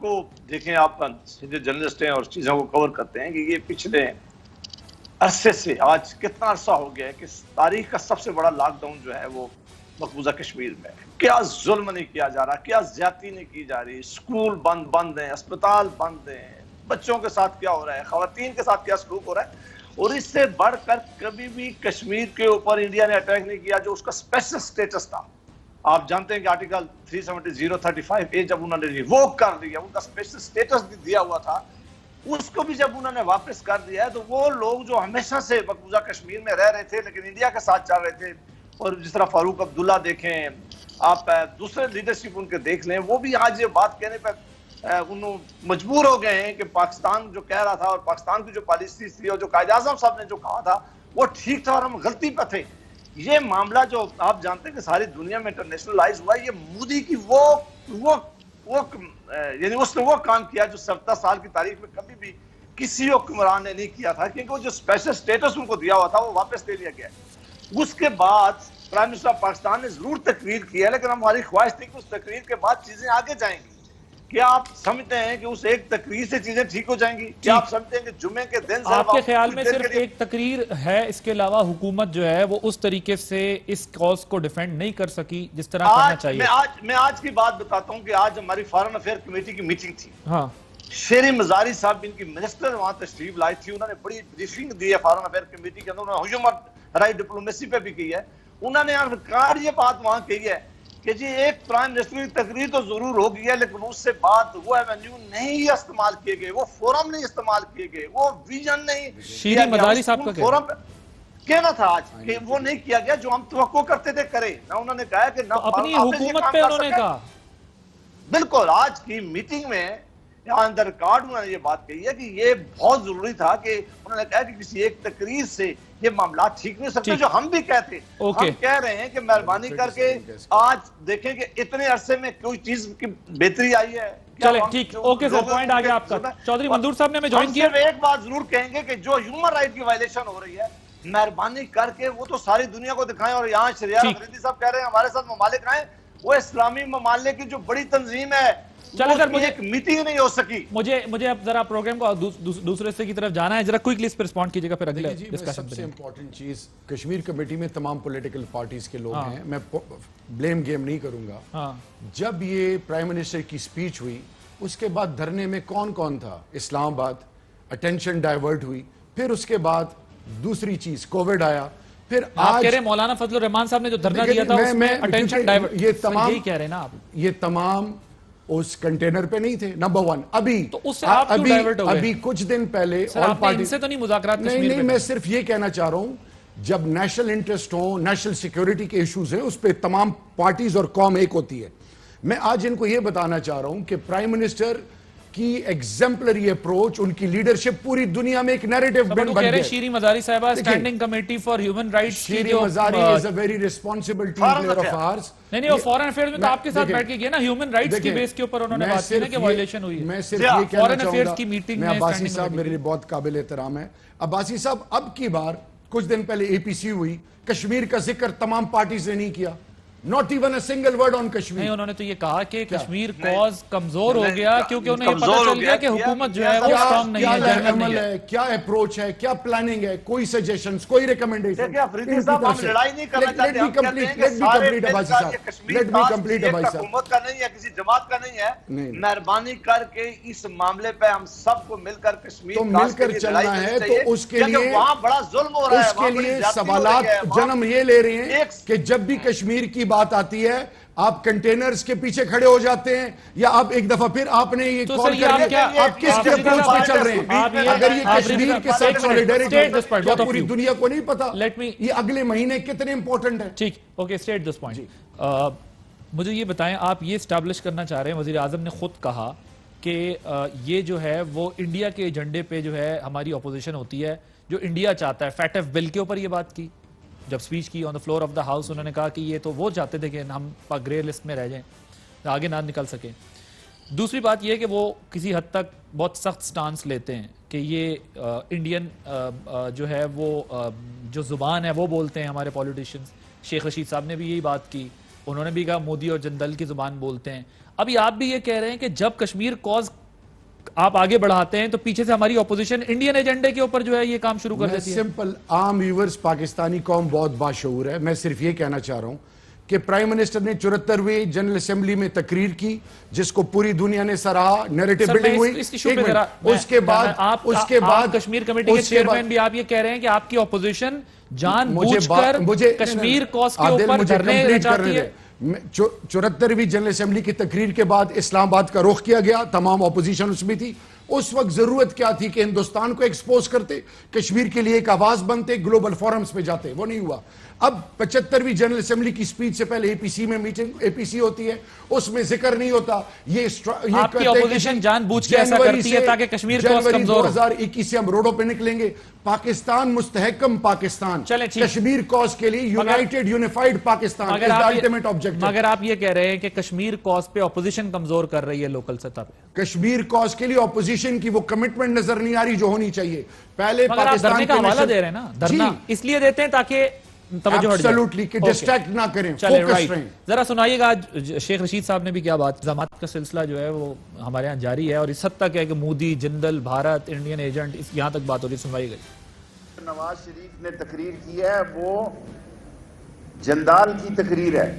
کو دیکھیں، آپ جرنلسٹ ہیں اور چیزوں کو کور کرتے ہیں کہ یہ پچھلے عرصے سے آج کتنا عرصہ ہو گیا ہے کہ تاریخ کا سب سے بڑا لاک ڈاؤن جو ہے وہ مقبوضہ کشمیر میں کیا ظلم نہیں کیا جا رہا، کیا زیادتی نہیں کی جا رہی، اسکول بند ہیں، اسپتال بند ہیں، بچوں کے ساتھ کیا ہو رہا ہے، خواتین کے ساتھ کیا سلوک ہو رہا ہے. اور اس سے بڑھ کر کبھی بھی کشمیر کے اوپر انڈیا نے اٹیک نہیں کیا جو اس کا اسپیشل سٹیٹس تھا. آپ جانتے ہیں کہ آرٹیکل 370-35A جب انہوں نے ریووک کر دیا، ان کا اسپیشل سٹیٹس بھی دیا ہوا تھا، اس کو بھی جب انہوں نے واپس کر دیا ہے تو وہ لوگ جو ہمیشہ سے مقبوضہ کشمیر میں رہ رہے تھے لیکن انڈیا کے ساتھ چل رہے تھے، اور جس طرح فاروق عبداللہ دیکھیں، آپ دوسرے لیڈرشپ ان کے دیکھ لیں، وہ بھی آج یہ بات کہنے پر انہوں مجبور ہو گئے ہیں کہ پاکستان جو کہہ رہا تھا اور پاکستان کی جو پالیسی تھی اور جو قائد اعظم صاحب نے جو کہا تھا وہ ٹھیک تھا اور ہم غلطی پہ تھے. یہ معاملہ جو آپ جانتے ہیں کہ ساری دنیا میں انٹرنیشنلائز ہوا ہے، یہ مودی کی یعنی اس نے وہ کام کیا جو 70 سال کی تاریخ میں کبھی بھی کسی حکمران نے نہیں کیا تھا، کیونکہ وہ جو اسپیشل سٹیٹس ان کو دیا ہوا تھا وہ واپس لے لیا گیا. اس کے بعد پرائم منسٹر آف پاکستان نے ضرور تقریر کی ہے، لیکن ہماری خواہش تھی کہ اس تقریر کے بعد چیزیں آگے جائیں گی. کیا آپ سمجھتے ہیں کہ اس ایک تقریر سے چیزیں ٹھیک ہو جائیں گی؟ کیا آپ سمجھتے ہیں کہ جمعے کے دن آپ کے خیال میں صرف ایک تقریر ہے، اس کے علاوہ حکومت جو ہے وہ اس طریقے سے اس کاز کو ڈیفینڈ نہیں کر سکی جس طرح کرنا چاہیے؟ میں آج کی بات بتاتا ہوں کہ آج ہماری فارن افیئر کمیٹی کی میٹنگ تھی. ہاں، شیری مزاری صاحب ان کی منسٹر وہاں تشریف لائی تھی، انہوں نے بڑی بریفنگ دی ہے فارن افیئر کمیٹی کے اندر، انہوں نے ہیومن رائٹ ڈپلومیسی پہ بھی کی ہے. انہوں نے یہ بات وہاں کہی ہے کہ جی ایک پرائم منسٹر کی تقریر تو ضرور ہو گئی ہے لیکن اس سے بعد وہ ایونیو نہیں استعمال کیے گئے، وہ فورم نہیں استعمال کیے گئے، وہ ویژن نہیں شیری مزاری صاحب کا فورم کہنا تھا آج کہ وہ نہیں کیا گیا جو ہم توقع کرتے تھے کرے. نہ انہوں نے کہا کہ نہ اپنی حکومت پہ انہوں نے کہا. بالکل آج کی میٹنگ میں اندر ریکارڈ انہوں نے یہ بات کہی ہے کہ یہ بہت ضروری تھا کہ انہوں نے کہا کہ کسی ایک تقریر سے یہ معاملات ٹھیک نہیں سکتے، جو ہم بھی کہتے ہیں. ہم کہہ رہے ہیں کہ مہربانی کر کے آج دیکھیں کہ اتنے عرصے میں کوئی چیز کی بہتری آئی ہے. چلیں ٹھیک، اوکے سر، پوائنٹ آ گیا آپ کا. چودھری منظور صاحب نے ہمیں جوائن کیا. ہم صرف ایک بات ضرور کہیں گے کہ جو ہیومن رائٹ کی وائلیشن ہو رہی ہے مہربانی کر کے وہ تو ساری دنیا کو دکھائیں. اور یہاں شریعہ افریدی صاحب کہہ رہے ہیں ہمارے ساتھ ممالک آئیں، وہ اسلامی ممالک کی جو بڑی تنظیم ہے چلیں سر، مجھے ایک میٹنگ نہیں ہو سکی. مجھے اب ذرا پروگرام کو دوسرے حصے کی طرف جانا ہے، ذرا کوئکلی اس پر رسپونڈ کیجئے گا پھر اگلے ڈسکشن. سب سے امپورٹنٹ چیز کشمیر کمیٹی میں تمام پولیٹیکل پارٹیز کے لوگ ہیں، میں بلیم گیم نہیں کروں گا. جب یہ پرائم منسٹر کی سپیچ ہوئی اس کے بعد دھرنے میں کون تھا؟ اسلام آباد، اٹینشن ڈائیورٹ ہوئی. پھر اس کے بعد دوسری چیز کووڈ آیا. پھر آپ کہہ رہے ہیں مولانا فضل الرحمان صاحب نے جو دھرنا دیا تھا اس میں اٹینشن ڈائیورٹ، یہی کہہ رہے ہیں نا آپ؟ یہ تمام اس کنٹینر پہ نہیں تھے. نمبر ون، ابھی کچھ دن پہلے ان سے تو نہیں مذاکرات کشمیر نہیں، میں صرف یہ کہنا چاہ رہا ہوں جب نیشنل انٹرسٹ ہوں، نیشنل سیکیورٹی کے ایشوز ہیں، اس پہ تمام پارٹیز اور قوم ایک ہوتی ہے. میں آج ان کو یہ بتانا چاہ رہا ہوں کہ پرائم منسٹر کی ایگزمپلری اپروچ، ان کی لیڈرشپ پوری دنیا میں ایک نیریٹو بن گئی. شیری مزاری صاحبہ standing committee for human rights, Shireen Mazari is a very responsible team player of ours. نہیں، وہ فورن افیئرز میں تو آپ کے ساتھ بیٹھ کے گیا نا، ہیومن رائٹس کی بیس کے اوپر انہوں نے بات کی نا کہ وائلیشن ہوئی ہے. میں صرف یہ کہنا چاہوں گا، کی میٹنگ میں عباسی صاحب میرے لیے بہت قابل احترام ہے. عباسی صاحب اب کی بار کچھ دن پہلے اے پی سی ہوئی، کشمیر کا ذکر تمام پارٹیز نے نہیں کیا. Not even a single word on Kashmir. نہیں، انہوں نے تو یہ کہا کہ کشمیر کاز کمزور ہو گیا کیونکہ انہیں یہ پتہ چل گیا کہ حکومت جو ہے وہ اسٹرانگ نہیں ہے، جرنل نہیں ہے. کیا اپروچ ہے، کیا پلاننگ ہے، کوئی سجیشنز، کوئی ریکمنڈیشن. دیکھیں افریدی صاحب ہم لڑائی نہیں کرنا چاہتے، ہم کہتے ہیں کہ سارے مل کر یہ کشمیر کاز حکومت کا نہیں ہے، کسی جماعت کا نہیں ہے. مہربانی کر کے اس معاملے پہ ہم سب کو مل کر کشمیر تو مل کر چلنا ہے. تو اس کے لیے وہاں بڑا ظلم ہو رہا ہے، اس کے لیے سوالات جنم یہ لے رہے ہیں کہ جب بھی کشمیر کی بات آتی ہے آپ کنٹینرز کے پیچھے کھڑے ہو جاتے ہیں، یا آپ ایک دفعہ پھر آپ نے یہ کال کر دیا آپ کس کے اپروچ پہ چل رہے ہیں؟ اگر یہ کشمیر کے ساتھ سولیڈیریٹی کیا پوری دنیا کو نہیں پتا یہ اگلے مہینے کتنے امپورٹنٹ ہے؟ ٹھیک، اوکے، اسٹیٹ دس پوائنٹ. مجھے یہ بتائیں، آپ یہ اسٹیبلش کرنا چاہ رہے ہیں، وزیر اعظم نے خود کہا کہ یہ جو ہے وہ انڈیا کے ایجنڈے پہ جو ہے ہماری اپوزیشن ہوتی ہے، جو انڈیا چاہتا ہے. فیٹ ایف بل کے اوپر یہ بات کی جب سپیچ کی on the floor of the house, انہوں نے کہا کہ یہ تو وہ چاہتے تھے کہ ہم گرے لسٹ میں رہ جائیں، آگے نہ نکل سکیں. دوسری بات یہ کہ وہ کسی حد تک بہت سخت سٹانس لیتے ہیں کہ یہ انڈین جو ہے وہ جو زبان ہے وہ بولتے ہیں ہمارے پولیٹیشنز. شیخ رشید صاحب نے بھی یہی بات کی. انہوں نے بھی کہا مودی اور جندل کی زبان بولتے ہیں. ابھی آپ بھی یہ کہہ رہے ہیں کہ جب کشمیر کوز آپ آگے بڑھاتے ہیں تو پیچھے سے ہماری اپوزیشن انڈین ایجنڈے کے اوپر جو ہے یہ کام شروع کر دیتی ہے. سمپل عام ویورز پاکستانی قوم بہت باشعور ہے. میں صرف یہ کہنا چاہ رہا ہوں کہ پرائم منسٹر نے 74ویں جنرل اسمبلی میں تقریر کی جس کو پوری دنیا نے سراہا, نیریٹو بلڈنگ ہوئی. اس کے بعد کشمیر کمیٹی کے چیئرمین بھی آپ یہ کہہ رہے ہیں کہ آپ کی اپوزیشن جان بوجھ کر کشمیر کوز کے اوپر دھرنے رچاتی ہے. 74ویں جنرل اسمبلی کی تقریر کے بعد اسلام آباد کا رخ کیا گیا, تمام اپوزیشن اس میں تھی. اس وقت ضرورت کیا تھی کہ ہندوستان کو ایکسپوز کرتے, کشمیر کے لیے ایک آواز بنتے, گلوبل فورمز پہ جاتے. وہ نہیں ہوا. اب 75ویں جنرل اسمبلی کی سپیچ سے پہلے اے پی سی میں میٹنگ اے پی سی ہوتی ہے, اس میں ذکر نہیں ہوتا. یہ آپ کی اپوزیشن جان بوجھ کے ایسا کرتی ہے تاکہ کشمیر کو کمزور ہو. 2021 سے ہم روڈوں پہ نکلیں گے. پاکستان مستحکم پاکستان, کشمیر کوز کے لیے United unified Pakistan is the ultimate objective. مگر آپ یہ کہہ رہے ہیں کہ کشمیر کوز پہ اپوزیشن کمزور کر رہی ہے لوکل سطح پہ. کشمیر کوز کے لیے اپوزیشن کی وہ کمٹمنٹ نظر نہیں آ رہی جو ہونی چاہیے. پہلے پاکستان کا حوالہ دے رہے ہیں نا, دھرنا اس لیے دیتے ہیں تاکہ توجہ ہٹ جائے, کہ ڈسٹریکٹ نہ کریں, فوکس رہیں. ذرا سنائیے گا شیخ رشید صاحب نے بھی کیا بات. الزامات کا سلسلہ جو ہے وہ ہمارے ہاں جاری ہے اور اس حد تک ہے کہ مودی, جندل, بھارت, انڈین ایجنٹ, یہاں تک بات ہو رہی. سنوائیے گا. نواز شریف نے تقریر کی ہے وہ جندال کی تقریر ہے,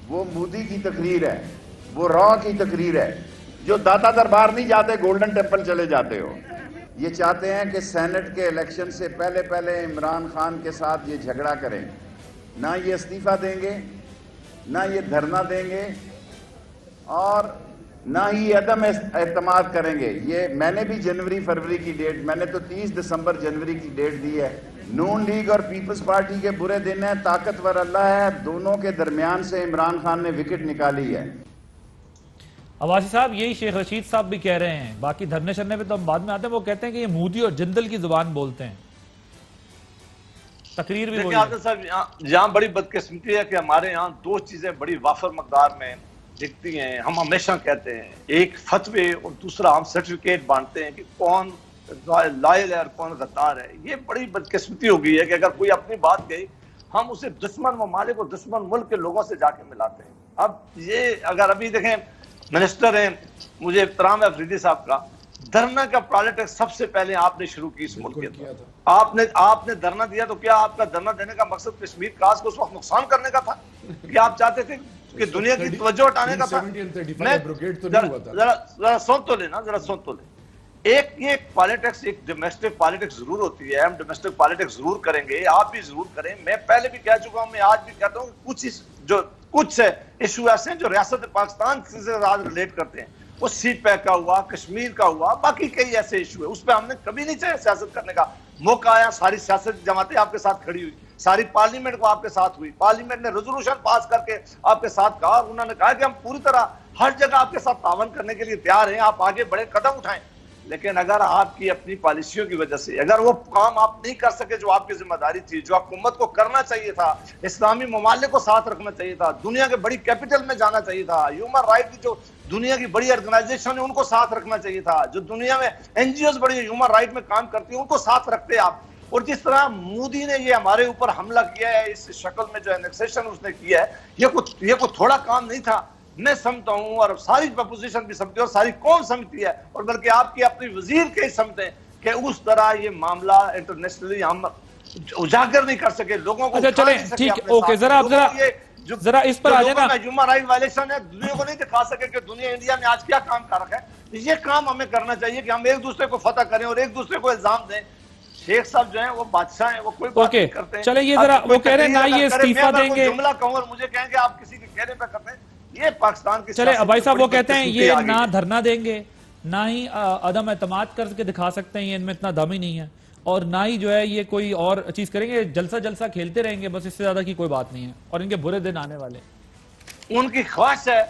وہ مودی کی تقریر ہے, وہ را کی تقریر ہے. جو داتا دربار نہیں جاتے, گولڈن ٹیمپل چلے جاتے ہو. یہ چاہتے ہیں کہ سینٹ کے الیکشن سے پہلے عمران خان کے ساتھ یہ جھگڑا کریں. نہ یہ استعفیٰ دیں گے, نہ یہ دھرنا دیں گے, اور نہ ہی عدم اعتماد کریں گے. یہ میں نے بھی جنوری فروری کی ڈیٹ, میں نے تو 30 دسمبر جنوری کی ڈیٹ دی ہے. نون لیگ اور پیپلز پارٹی کے برے دن ہیں, طاقتور اللہ ہے, دونوں کے درمیان سے عمران خان نے وکٹ نکالی ہے. عباسی صاحب یہی شیخ رشید صاحب بھی کہہ رہے ہیں. باقی دھرنے شرنے پہ تو ہم بعد میں آتے ہیں. وہ کہتے ہیں کہ یہ مودی اور جندل کی زبان بولتے ہیں. تقریر بھی دیکھیں عادل صاحب, یہاں بڑی بدقسمتی ہے کہ ہمارے یہاں دو چیزیں بڑی وافر مقدار میں دکھتی ہیں. ہم ہمیشہ کہتے ہیں ایک فتوے اور دوسرا ہم سرٹیفکیٹ بانٹتے ہیں کہ کون لائل ہے اور کون غدار ہے. یہ بڑی بدقسمتی ہو گئی ہے کہ اگر کوئی اپنی بات کہی ہم اسے دشمن ممالک اور دشمن ملک کے لوگوں سے جا کے ملاتے ہیں. اب یہ اگر ابھی دیکھیں منسٹر ہیں, مجھے احترام ہے افریدی صاحب کا, دھرنا کا پالیٹکس سب سے پہلے آپ نے شروع کی اس ملک کے اندر. آپ نے دھرنا دیا تو کیا آپ کا دھرنا دینے کا مقصد کشمیر کاز کو اس وقت نقصان کرنے کا تھا کہ آپ چاہتے تھے کہ دنیا کی توجہ ہٹانے کا تھا؟ ذرا سن تو لیں. ایک یہ پالیٹکس, ایک ڈومیسٹک پالیٹکس ضرور ہوتی ہے, ہم ڈومیسٹک پالیٹکس ضرور کریں گے, آپ بھی ضرور کریں. میں پہلے بھی کہہ چکا ہوں, میں آج بھی کہتا ہوں کہ کچھ ایشو ایسے ہیں جو ریاست پاکستان سے زیادہ ریلیٹ کرتے ہیں. وہ سی پیک کا ہوا, کشمیر کا ہوا, باقی کئی ایسے ایشو ہے, اس پہ ہم نے کبھی نہیں چاہے سیاست کرنے کا موقع آیا. ساری سیاست جماعتیں آپ کے ساتھ کھڑی ہوئی, ساری پارلیمنٹ کو آپ کے ساتھ ہوئی, پارلیمنٹ نے ریزولوشن پاس کر کے آپ کے ساتھ کہا, انہوں نے کہا کہ ہم پوری طرح ہر جگہ آپ کے ساتھ تعاون کرنے کے لیے تیار ہیں, آپ آگے بڑے قدم اٹھائیں. لیکن اگر آپ کی اپنی پالیسیوں کی وجہ سے اگر وہ کام آپ نہیں کر سکے جو آپ کی ذمہ داری تھی, جو حکومت کو کرنا چاہیے تھا, اسلامی ممالک کو ساتھ رکھنا چاہیے تھا, دنیا کے بڑی کیپٹل میں جانا چاہیے تھا, ہیومن رائٹ کی جو دنیا کی بڑی آرگنائزیشن ہے ان کو ساتھ رکھنا چاہیے تھا, جو دنیا میں این جی اوز بڑی ہیومن رائٹ میں کام کرتی ہیں ان کو ساتھ رکھتے آپ. اور جس طرح مودی نے یہ ہمارے اوپر حملہ کیا ہے اس شکل میں جو انیکسیشن اس نے کیا ہے, یہ کوئی تھوڑا کام نہیں تھا. میں سمجھتا ہوں اور ساری اپوزیشن بھی سمجھتی ہے اور ساری قوم سمجھتی ہے, اور بلکہ آپ کی اپنی وزیر کے سمجھتے ہیں کہ اس طرح یہ معاملہ انٹرنیشنلی ہم اجاگر نہیں کر سکے, لوگوں کو چلیں ٹھیک اوکے. ذرا اس پر آ جائیں نا, ہیومن رائٹ وائلیشن ہے, دنیا کو نہیں دکھا سکے کہ دنیا انڈیا نے آج کیا کام کر رکھا ہے. یہ کام ہمیں کرنا چاہیے کہ ہم ایک دوسرے کو فتح کریں اور ایک دوسرے کو الزام دیں. شیخ صاحب جو ہیں وہ بادشاہ ہیں, وہ کوئی بات نہیں کرتے ہیں. چلیں یہ ذرا وہ کہہ رہے ہیں نہ یہ استعفیٰ دیں گے, جملہ کہوں اور مجھے کہیں کہ آپ کسی کے کہنے پہ کرتے ہیں, یہ پاکستان کی چلے بھائی صاحب وہ کہتے ہیں یہ نہ دھرنا دیں گے, نہ ہی عدم اعتماد کر کے دکھا سکتے ہیں, یہ ان میں اتنا دم ہی نہیں ہے, اور نہ ہی جو ہے یہ کوئی اور چیز کریں گے, جلسہ کھیلتے رہیں گے, بس اس سے زیادہ کی کوئی بات نہیں ہے, اور ان کے برے دن آنے والے. ان کی خواہش ہے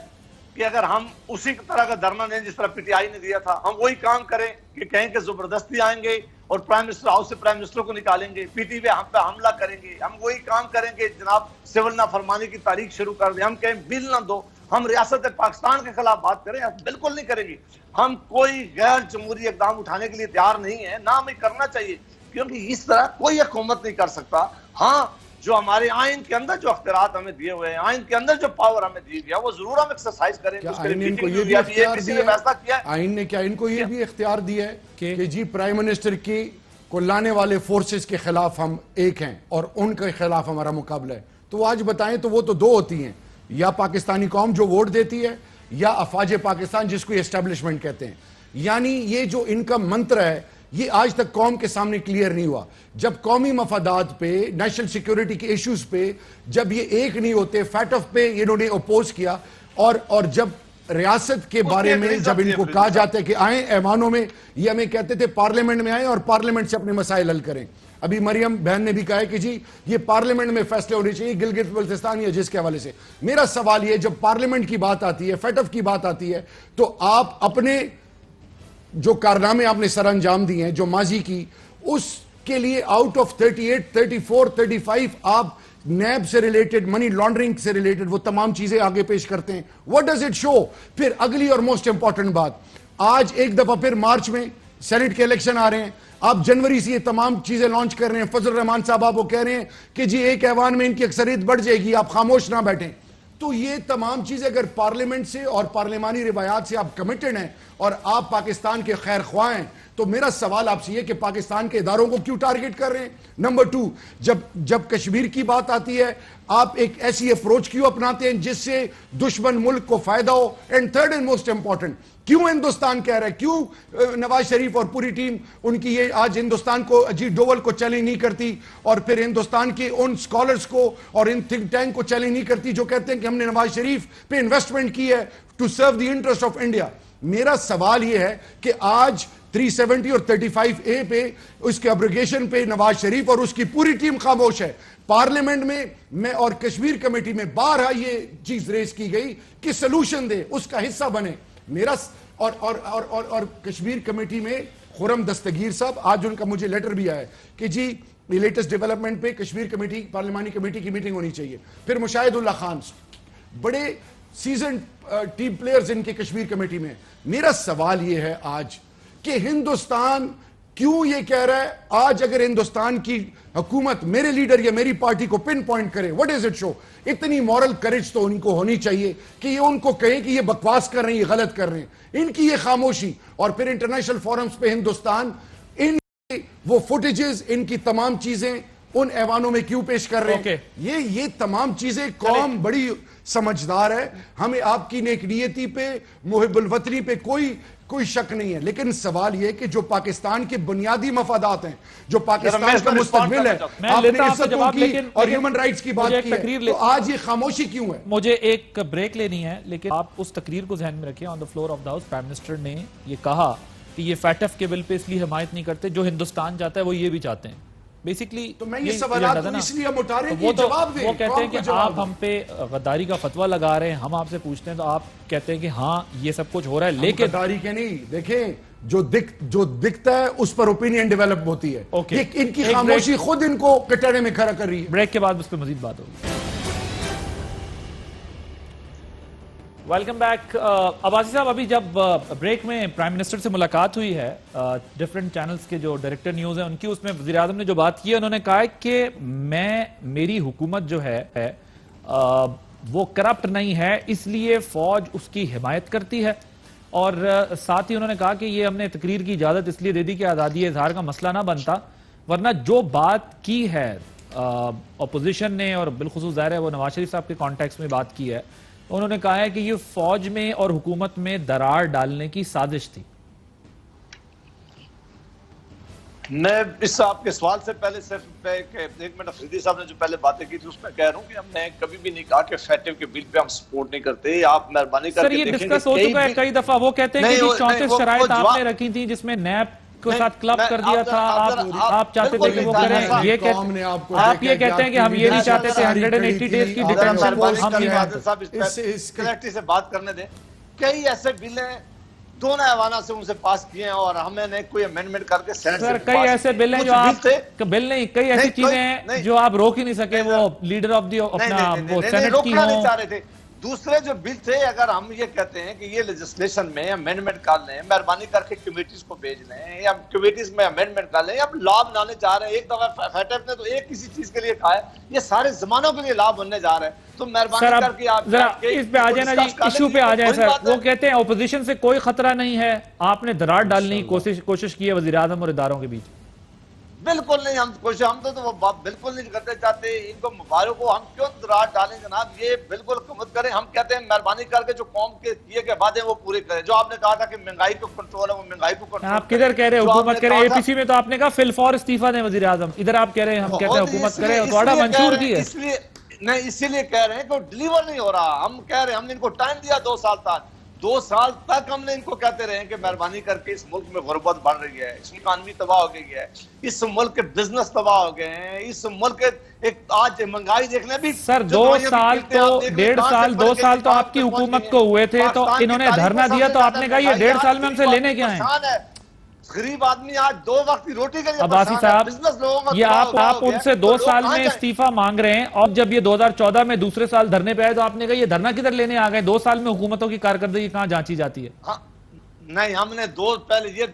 کہ اگر ہم اسی طرح کا دھرنا دیں جس طرح پی ٹی آئی نے دیا تھا, ہم وہی کام کریں کہ کہیں کہ زبردستی آئیں گے اور پرائم منسٹر ہاؤس سے پرائم منسٹر کو نکالیں گے, پی ٹی وی ہم پہ حملہ کریں گے, ہم وہی کام کریں گے جناب سول نافرمانی کی تاریخ شروع کر دیں, ہم کہیں بل نہ دو, ہم ریاست پاکستان کے خلاف بات کریں, بالکل نہیں کریں گے. ہم کوئی غیر جمہوری اقدام اٹھانے کے لیے تیار نہیں ہے, نہ ہمیں کرنا چاہیے, کیونکہ اس طرح کوئی حکومت نہیں کر سکتا. ہاں جو ہمارے آئین کے اندر جو اختیارات ہمیں دیے ہوئے ہیں، آئین کے اندر جو پاور ہمیں دی گیا، وہ ضرور ہم ایکسرسائز کریں. آئین کو یہ بھی اختیار دیا ہے، آئین نے کیا ان کو یہ بھی اختیار دیا ہے کہ جی پرائم منسٹر کی کو لانے والے فورسز کے خلاف ہم ایک ہیں اور ان کے خلاف ہمارا مقابلہ ہے. تو آج بتائیں تو وہ تو دو ہوتی ہیں، یا پاکستانی قوم جو ووٹ دیتی ہے یا افواج پاکستان جس کو اسٹیبلشمنٹ کہتے ہیں. یعنی یہ جو ان کا منتر ہے یہ آج تک قوم کے سامنے کلیئر نہیں ہوا. جب قومی مفادات پہ، نیشنل سیکیورٹی کے ایشوز پہ جب یہ ایک نہیں ہوتے، فیٹ آف پہ انہوں نے اپوز کیا، اور جب ریاست کے بارے میں جب ان کو کہا جاتا ہے کہ آئیں ایوانوں میں، یہ ہمیں کہتے تھے پارلیمنٹ میں آئیں اور پارلیمنٹ سے اپنے مسائل حل کریں. ابھی مریم بہن نے بھی کہا ہے کہ جی یہ پارلیمنٹ میں فیصلے ہونے چاہیے گلگت بلتستان یا جس کے حوالے سے. میرا سوال یہ، جب پارلیمنٹ کی بات آتی ہے، فیٹ آف کی بات آتی ہے، تو آپ اپنے جو کارنامے آپ نے سر انجام دیے ہیں جو ماضی کی، اس کے لیے آؤٹ آف 38 34 35 آپ نیب سے ریلیٹڈ، منی لانڈرنگ سے ریلیٹڈ وہ تمام چیزیں آگے پیش کرتے ہیں. واٹ ڈز اٹ شو؟ پھر اگلی اور موسٹ امپورٹنٹ بات، آج ایک دفعہ پھر مارچ میں سینٹ کے الیکشن آ رہے ہیں، آپ جنوری سے یہ تمام چیزیں لانچ کر رہے ہیں. فضل الرحمان صاحب آپ کو کہہ رہے ہیں کہ جی ایک ایوان میں ان کی اکثریت بڑھ جائے گی، آپ خاموش نہ بیٹھیں. تو یہ تمام چیزیں اگر پارلیمنٹ سے اور پارلیمانی روایات سے آپ کمیٹڈ ہیں اور آپ پاکستان کے خیر خواہ ہیں، تو میرا سوال آپ سے یہ کہ پاکستان کے اداروں کو کیوں ٹارگٹ کر رہے ہیں؟ نمبر 2، جب کشمیر کی بات آتی ہے آپ ایک ایسی اپروچ کیوں اپناتے ہیں جس سے دشمن ملک کو فائدہ ہو؟ And third and most important, کیوں ہندوستان کہہ رہا ہے، کیوں نواز شریف اور پوری ٹیم ان کی یہ آج ہندوستان کو، اجیت ڈوول کو چیلنج نہیں کرتی، اور پھر ہندوستان کے ان سکولرز کو اور ان تھنک ٹینک کو چیلنج نہیں کرتی جو کہتے ہیں کہ ہم نے نواز شریف پہ انویسٹمنٹ کی ہے to serve the interest of India. میرا سوال یہ ہے کہ آج 370 اور 35A پہ، اس کے ابروگیشن پہ نواز شریف اور اس کی پوری ٹیم خاموش ہے. پارلیمنٹ میں اور کشمیر کمیٹی میں بارہا یہ چیز ریز کی گئی کہ سلوشن دے، اس کا حصہ بنے. میرا اور کشمیر کمیٹی میں خرم دستگیر صاحب، آج ان کا مجھے لیٹر بھی آیا ہے کہ جی لیٹسٹ ڈیولپمنٹ پہ کشمیر کمیٹی، پارلیمانی کمیٹی کی میٹنگ ہونی چاہیے. پھر مشاہد اللہ خان، بڑے سیزن ٹیم پلیئرز ان کے کشمیر کمیٹی میں. میرا سوال یہ ہے آج کہ ہندوستان کیوں یہ کہہ رہا ہے، آج اگر ہندوستان کی حکومت میرے لیڈر یا میری پارٹی کو پن پوائنٹ کرے، what does it show؟ اتنی مورل کریج تو ان کو ہونی چاہیے کہ یہ ان کو کہیں کہ یہ بکواس کر رہے ہیں، یہ غلط کر رہے ہیں. ان کی یہ خاموشی، اور پھر انٹرنیشنل فورمز پہ ہندوستان ان وہ فوٹیجز، ان کی تمام چیزیں ان ایوانوں میں کیوں پیش کر رہے ہیں؟ یہ تمام چیزیں، قوم بڑی سمجھدار ہے. ہمیں آپ کی نیک نیتی پہ، محب الوطنی پہ کوئی شک نہیں ہے، لیکن سوال یہ کہ جو پاکستان کے بنیادی مفادات ہیں، جو پاکستان کا مستقبل ہے، آپ نے عزتوں کی اور ہیومن رائٹس کی بات کی ہے، تو آج یہ خاموشی کیوں ہے؟ مجھے ایک بریک لینی ہے، لیکن آپ اس تقریر کو ذہن میں رکھیں. On the floor of the house prime minister نے یہ کہا کہ یہ فیٹ آف کے بل پہ اس لیے حمایت نہیں کرتے، جو ہندوستان چاہتا ہے وہ یہ بھی چاہتے ہیں. بیسکلی تو میں یہ سوالات کو اس لیے ہم اٹھا رہے ہیں کہ جواب دیں. وہ کہتے ہیں کہ آپ ہم پہ غداری کا فتویٰ لگا رہے ہیں، ہم آپ سے پوچھتے ہیں تو آپ کہتے ہیں کہ ہاں یہ سب کچھ ہو رہا ہے، لیکن غداری کے نہیں. دیکھیں جو دکھتا ہے اس پر اوپینین ڈیولپ ہوتی ہے. ان کی خاموشی خود ان کو کٹڑے میں کھڑا کر رہی ہے. بریک کے بعد اس پہ مزید بات ہوگی. Welcome back. عباسی صاحب، ابھی جب بریک میں پرائم منسٹر سے ملاقات ہوئی ہے، ڈیفرنٹ چینلز کے جو ڈائریکٹر نیوز ہیں ان کی، اس میں وزیر اعظم نے جو بات کی ہے، انہوں نے کہا ہے کہ میری حکومت جو ہے وہ کرپٹ نہیں ہے، اس لیے فوج اس کی حمایت کرتی ہے. اور ساتھ ہی انہوں نے کہا کہ یہ ہم نے تقریر کی اجازت اس لیے دے دی کہ آزادی اظہار کا مسئلہ نہ بنتا، ورنہ جو بات کی ہے اپوزیشن نے، اور بالخصوص ظاہر ہے وہ نواز شریف صاحب کے کانٹیکس میں بات کی ہے، انہوں نے کہا ہے کہ یہ فوج میں اور حکومت میں درار ڈالنے کی سازش تھی. میں اس آپ کے سوال سے پہلے صرف ایک منٹ افریدی صاحب نے جو پہلے باتیں کی تھی اس میں کہہ رہا ہوں کہ ہم نے کبھی بھی نہیں کہا کہ فیٹو کے بل پہ ہم سپورٹ نہیں کرتے. آپ مہربانی کر کے دیکھیں. سر یہ ڈسکس ہو چکا ہے کئی دفعہ. وہ کہتے ہیں کہ 34 شرائط آپ نے رکھی تھی جس میں نیب کے ساتھ کلب کر دیا تھا، آپ چاہتے تھے کہ وہ کریں. آپ یہ کہتے ہیں کہ ہم یہ نہیں چاہتے تھے 180 ڈیز کی ڈیٹینشن. اس کلیکٹی سے بات کرنے دیں. کئی ایسے بل ہیں دونوں ایوانوں سے ان سے پاس کیے ہیں اور ہمیں نے کوئی امینڈمنٹ کر کے سینٹ سے سر کئی ایسے بل ہیں جو آپ بل نہیں، کئی ایسی چیزیں ہیں جو آپ روک ہی نہیں سکے. وہ لیڈر آف دی اپنا وہ سینٹ کی ہوں. دوسرے جو بل تھے اگر ہم یہ کہتے ہیں کہ یہ لیجسلیشن میں امینڈمنٹ کر لیں، مہربانی کر کے کمیٹیز کو بھیج لیں یا کمیٹیز میں امینڈمنٹ کر لیں، اب لا بنانے جا رہے ہیں. ایک دفعہ فیٹف نے تو ایک کسی چیز کے لیے کہا ہے، یہ سارے زمانوں کے لیے لا بننے جا رہے ہیں. تو مہربانی کر کے آپ ذرا اس پہ آ جائیں نا جی، ایشو پہ آ جائیں سر. وہ کہتے ہیں اپوزیشن سے کوئی خطرہ نہیں ہے، آپ نے دراڑ ڈالنے کی کوشش کی ہے وزیر اعظم اور اداروں کے بیچ. بالکل نہیں، ہم تو وہ بات بالکل نہیں کرتے چاہتے. ان کو مبارک ہو، ہم کیوں دراڑ ڈالیں جناب؟ یہ بالکل حکومت کریں. ہم کہتے ہیں مہربانی کر کے جو قوم کے کیے گئے وعدے وہ پورے کریں. جو آپ نے کہا تھا کہ مہنگائی کو کنٹرول ہے، وہ مہنگائی کو کنٹرول. آپ کدھر کہہ رہے ہیں حکومت کرے؟ اے پی سی میں تو آپ نے کہا فی الفور استعفیٰ دیں وزیر اعظم، ادھر آپ کہہ رہے ہیں ہم کہتے ہیں حکومت کرے. تھوڑا منشور کی ہے نہیں، اسی لیے کہہ رہے ہیں کہ وہ ڈیلیور نہیں ہو رہا. ہم کہہ رہے ہیں، ہم نے ان کو ٹائم دیا 2 سال تک. 2 سال تک ہم نے ان کو کہتے رہے ہیں کہ مہربانی کر کے اس ملک میں غربت بڑھ رہی ہے، اس ملک اکانومی تباہ ہو گئی ہے، اس ملک کے بزنس تباہ ہو گئے ہیں، اس ملک کے ایک آج مہنگائی دیکھ لیں. بھی سر 2 سال تو 2 سال تو آپ کی حکومت کو ہوئے تھے، تو انہوں نے دھرنا دیا تو آپ نے کہا یہ 1.5 سال میں ہم سے لینے کیا ہیں؟ غریب آدمی آج 2 وقت کی روٹی کے لیے عباسی صاحب، یہ آپ ان سے 2 سال میں استعفیٰ مانگ رہے ہیں، اور جب یہ 2014 میں دوسرے سال دھرنے پہ آئے تو آپ نے کہا یہ دھرنا کدھر لینے آ گئے؟ 2 سال میں حکومتوں کی کارکردگی کہاں جانچی جاتی ہے؟ نہیں، ہم نے پہلے یہ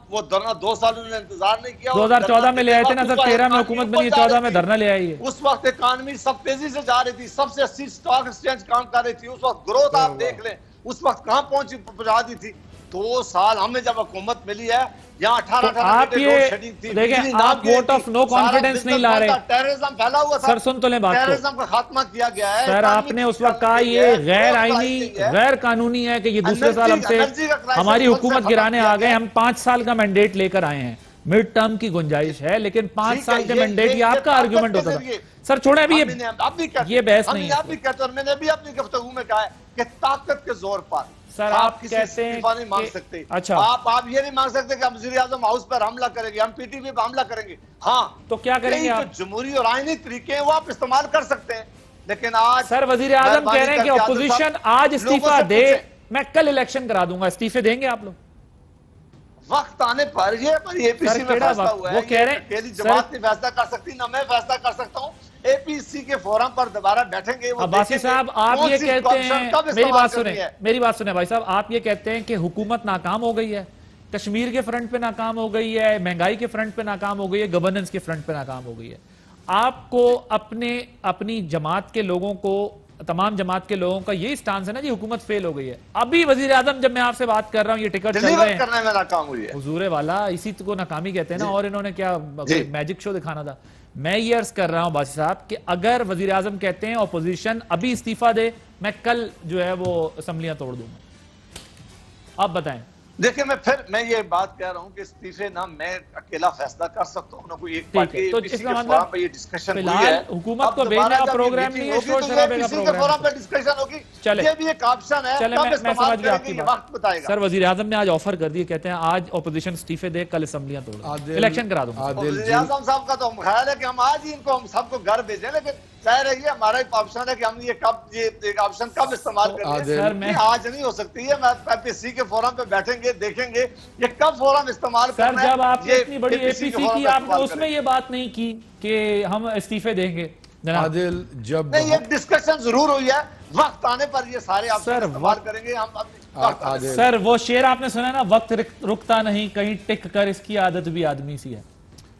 وہ دھرنا 2 سال انہوں نے انتظار نہیں کیا. 2014 میں لے آئے تھے نا سر، 13 میں حکومت بنی، 14 میں دھرنا لے آئی ہے. اس وقت اکانومی سب تیزی سے جا رہی تھی، سب سے 80 سٹاک ایکسچینج کام کر رہی تھی. اس وقت گروتھ آپ دیکھ لیں اس وقت کہاں پہنچا دی تھی. 2 سال ہمیں جب حکومت ملی ہے، یہاں 18 آپ یہ دیکھیں، آپ ووٹ آف نو کانفیڈنس نہیں لا رہے. ٹیررزم پھیلا ہوا تھا، سر سن تو لیں بات کو. ٹیررزم کا خاتمہ کیا گیا ہے. سر آپ نے اس وقت کہا یہ غیر آئینی غیر قانونی ہے کہ یہ دوسرے سال ہم سے ہماری حکومت گرانے آ گئے. ہم 5 سال کا مینڈیٹ لے کر آئے ہیں، مڈ ٹرم کی گنجائش ہے، لیکن 5 سال کے مینڈیٹ یہ آپ کا آرگیومنٹ ہوتا تھا. سر چھوڑیں ابھی، یہ بحث نہیں ہے. آپ بھی کہتے ہیں، میں نے بھی اپنی گفتگو میں کہا ہے کہ طاقت کے زور پر سر آپ کہتے ہیں نہیں مانگ سکتے. اچھا، آپ یہ نہیں مانگ سکتے کہ ہم وزیر اعظم ہاؤس پر حملہ کریں گے، ہم پی ٹی وی پر حملہ کریں گے. ہاں تو کیا کریں گے آپ؟ جمہوری اور آئینی طریقے ہیں وہ آپ استعمال کر سکتے ہیں، لیکن آج سر وزیر اعظم کہہ رہے ہیں کہ اپوزیشن آج استعفیٰ دے، میں کل الیکشن کرا دوں گا. استعفے دیں گے آپ لوگ؟ وقت آنے پر یہ ہماری اے پی سی میں فیصلہ ہوا ہے. وہ کہہ رہے ہیں اکیلی جماعت نہیں فیصلہ کر سکتی، نہ میں فیصلہ کر سکتا ہوں. اے پی سی کے فورم پر دوبارہ بیٹھیں گے. عباسی صاحب آپ یہ کہتے ہیں، میری بات سنیں بھائی صاحب، آپ یہ کہتے ہیں کہ حکومت ناکام ہو گئی ہے، کشمیر کے فرنٹ پہ ناکام ہو گئی ہے، مہنگائی کے فرنٹ پہ ناکام ہو گئی ہے، گورننس کے فرنٹ پہ ناکام ہو گئی ہے. آپ کو اپنی جماعت کے لوگوں کو، تمام جماعت کے لوگوں کا یہی سٹانس ہے نا جی حکومت فیل ہو گئی ہے. ابھی وزیر اعظم جب میں آپ سے بات کر رہا ہوں یہ ٹکٹ چل رہے ہیں، حضور والا اسی کو ناکامی کہتے ہیں نا. اور انہوں نے کیا میجک شو دکھانا تھا. میں یہ عرض کر رہا ہوں باسی صاحب کہ اگر وزیر اعظم کہتے ہیں اپوزیشن ابھی استعفیٰ دے، میں کل جو ہے وہ اسمبلیاں توڑ دوں گا. آپ بتائیں. دیکھیں میں یہ بات کہہ رہا ہوں کہ استعفے نہ میں اکیلا فیصلہ کر سکتا ہوں، نہ کوئی ایک پارٹی. تو اس کا مطلب یہ ڈسکشن فی الحال حکومت کو بھیجنے کا پروگرام نہیں ہے، شور شرابے کا پروگرام ہے. چلے یہ بھی ایک آپشن ہے، میں سمجھ گیا آپ کی وقت بتائے گا. سر وزیر اعظم نے آج آفر کر دی، کہتے ہیں آج اپوزیشن استعفے دے، کل اسمبلیاں توڑ، الیکشن کرا دوں. وزیر اعظم صاحب کا تو خیال ہے کہ ہم آج ہی ان کو ہم سب کو گھر بھیجیں، لیکن ظاہر ہے یہ ہمارا ایک آپشن ہے کہ ہم یہ آپشن کب استعمال کریں گے. آج نہیں ہو سکتی ہے. میں پی سی کے فورم پہ بیٹھیں گے، دیکھیں گے یہ کب فورم استعمال کرنا ہے. سر جب آپ نے اتنی بڑی اے پی سی کی، آپ نے اس میں یہ بات نہیں کی کہ ہم استعفے دیں گے. عادل جب نہیں، یہ ڈسکشن ضرور ہوئی ہے، وقت آنے پر یہ سارے آپشن استعمال کریں گے ہم. سر وہ شعر آپ نے سنا نا، وقت رکتا نہیں کہیں ٹک کر، اس کی عادت بھی آدمی سی ہے.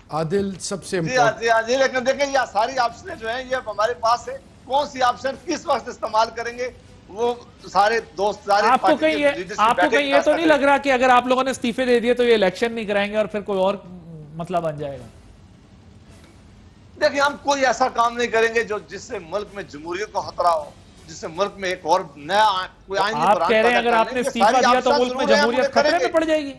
عادل سب سے جی لیکن دیکھیں یہ ساری آپشنیں جو ہیں یہ ہمارے پاس ہے. کون سی آپشن کس وقت استعمال کریں گے وہ سارے دوست. آپ کو کہیں یہ تو نہیں لگ رہا کہ اگر آپ لوگوں نے استعفے دے دیے تو یہ الیکشن نہیں کرائیں گے اور پھر کوئی اور مسئلہ بن جائے گا؟ دیکھیں ہم کوئی ایسا کام نہیں کریں گے جس سے ملک میں جمہوریت کو خطرہ ہو، جس سے ملک میں ایک اور نیا کوئی آئین. آپ کہہ رہے ہیں اگر آپ نے استعفیٰ دیا تو ملک میں جمہوریت خطرے میں پڑ جائے گی؟